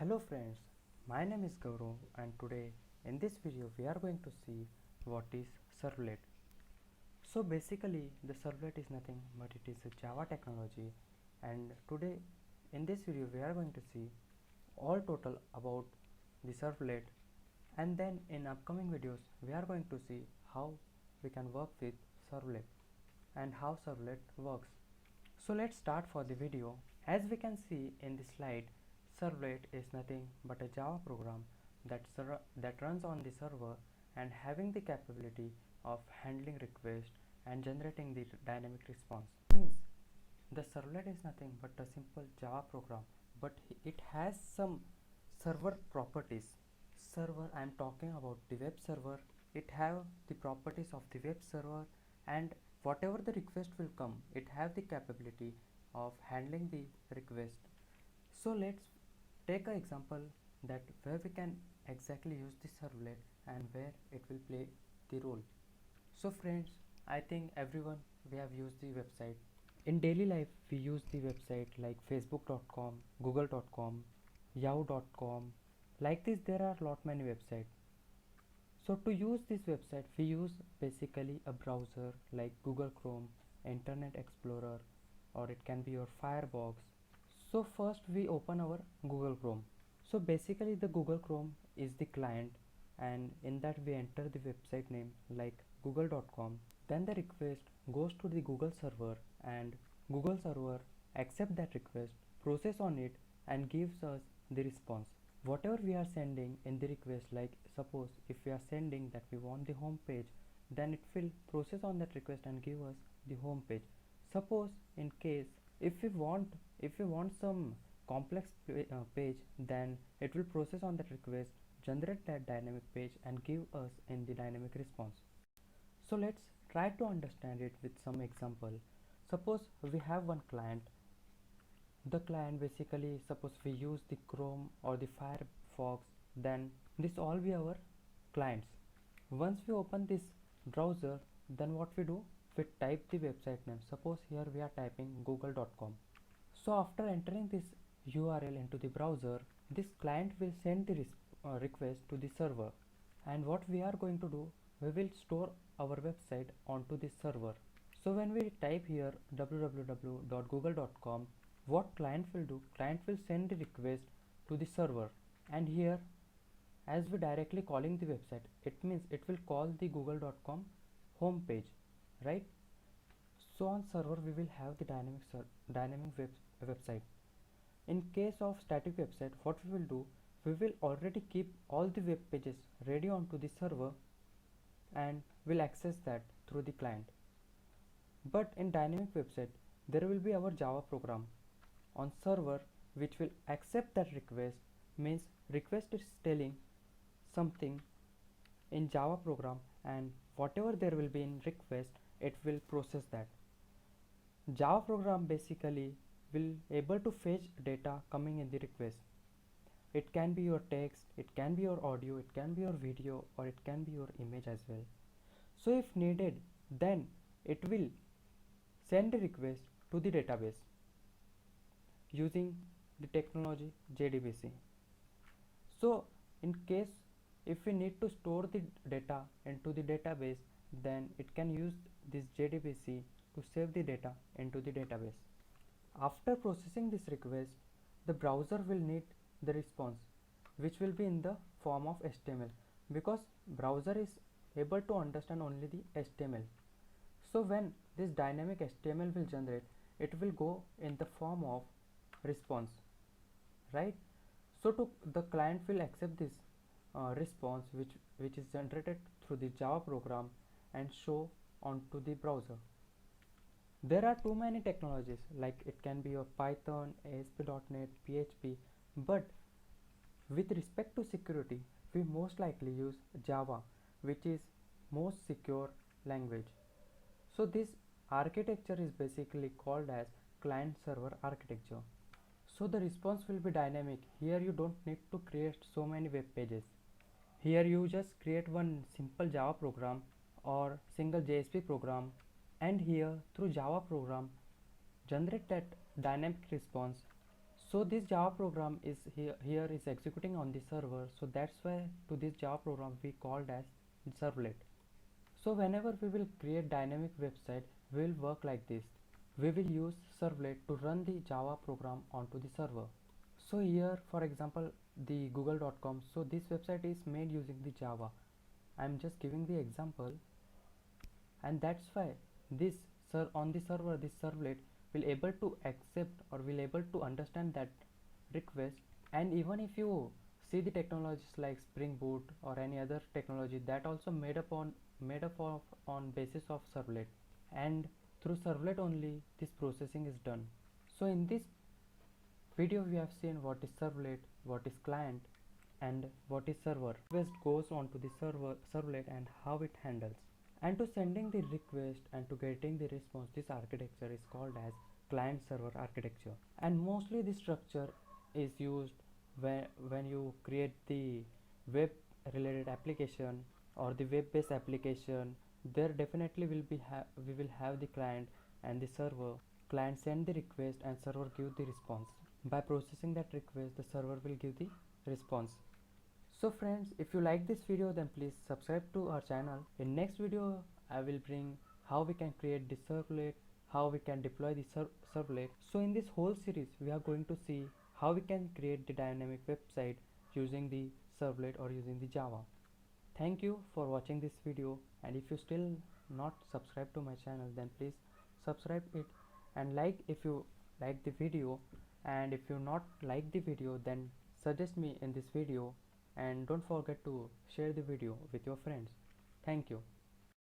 Hello friends, my name is Gaurav and today in this video we are going to see what is servlet. So basically the servlet is nothing but it is a Java technology, and today in this video we are going to see all total about the servlet, and then in upcoming videos we are going to see how we can work with servlet and how servlet works. So let's start for the video. As we can see in the slide, servlet is nothing but a Java program that runs on the server and having the capability of handling requests and generating the dynamic response. Means the servlet is nothing but a simple Java program, but it has some server properties. Server, I am talking about the web server. It have the properties of the web server, and whatever the request will come, it have the capability of handling the request. So let's take an example that where we can exactly use the servlet and where it will play the role. So friends, I think everyone we have used the website. In daily life we use the website like facebook.com, google.com, yahoo.com. Like this there are lot many websites. So to use this website we use basically a browser like Google Chrome, Internet Explorer, or it can be your Firefox. So first we open our Google Chrome. So basically the Google Chrome is the client, and in that we enter the website name like google.com. Then the request goes to the Google server, and Google server accept that request, process on it, and gives us the response. Whatever we are sending in the request, like suppose if we are sending that we want the home page, then it will process on that request and give us the home page. Suppose in case if we want some complex page, then it will process on that request, generate that dynamic page, and give us in the dynamic response. So let's try to understand it with some example. Suppose we have one client. The client basically, suppose we use the Chrome or the Firefox, then this all be our clients. Once we open this browser, then what we do, we type the website name. Suppose here we are typing google.com. So after entering this URL into the browser, this client will send the request to the server, and what we are going to do, we will store our website onto this server. So when we type here www.google.com, what client will do, client will send the request to the server, and here as we directly calling the website, it means it will call the google.com home page, right? So on server we will have the dynamic website. In case of static website, what we will do, we will already keep all the web pages ready onto the server and will access that through the client. But in dynamic website there will be our Java program on server which will accept that request. Means request is telling something in Java program, and whatever there will be in request, it will process that. Java program basically will able to fetch data coming in the request. It can be your text, it can be your audio, it can be your video, or it can be your image as well. So if needed, then it will send a request to the database using the technology JDBC. So in case if we need to store the data into the database, then it can use this JDBC to save the data into the database. After processing this request, the browser will need the response, which will be in the form of HTML, because browser is able to understand only the HTML. So when this dynamic HTML will generate, it will go in the form of response, right? So the client will accept this response which is generated through the Java program and show onto the browser. There are too many technologies, like it can be your Python, ASP.NET, PHP, but with respect to security, we most likely use Java, which is most secure language. So this architecture is basically called as client server architecture. So the response will be dynamic. Here you don't need to create so many web pages. Here you just create one simple Java program or single JSP program, and here through Java program generate that dynamic response. So this Java program is here is executing on the server, so that's why to this Java program we called as servlet. So whenever we will create dynamic website, we will work like this. We will use servlet to run the Java program onto the server. So here for example the google.com, so this website is made using the Java. I'm just giving the example, and that's why this on the server this servlet will able to accept or will able to understand that request. And even if you see the technologies like Spring Boot or any other technology, that also made up of on basis of servlet, and through servlet only this processing is done. So in this video we have seen what is servlet, what is client, and what is server. Request goes on to the servlet and how it handles. And to sending the request and to getting the response, this architecture is called as client server architecture. And mostly this structure is used when you create the web related application or the web based application. There definitely will be we will have the client and the server. Client send the request and server give the response. By processing that request, the server will give the response. So friends, if you like this video, then please subscribe to our channel. In next video I will bring how we can create the servlet, how we can deploy the servlet. So in this whole series we are going to see how we can create the dynamic website using the servlet or using the Java. Thank you for watching this video, and if you still not subscribed to my channel, then please subscribe it and like if you like the video, and if you not like the video then suggest me in this video, and don't forget to share the video with your friends. Thank you.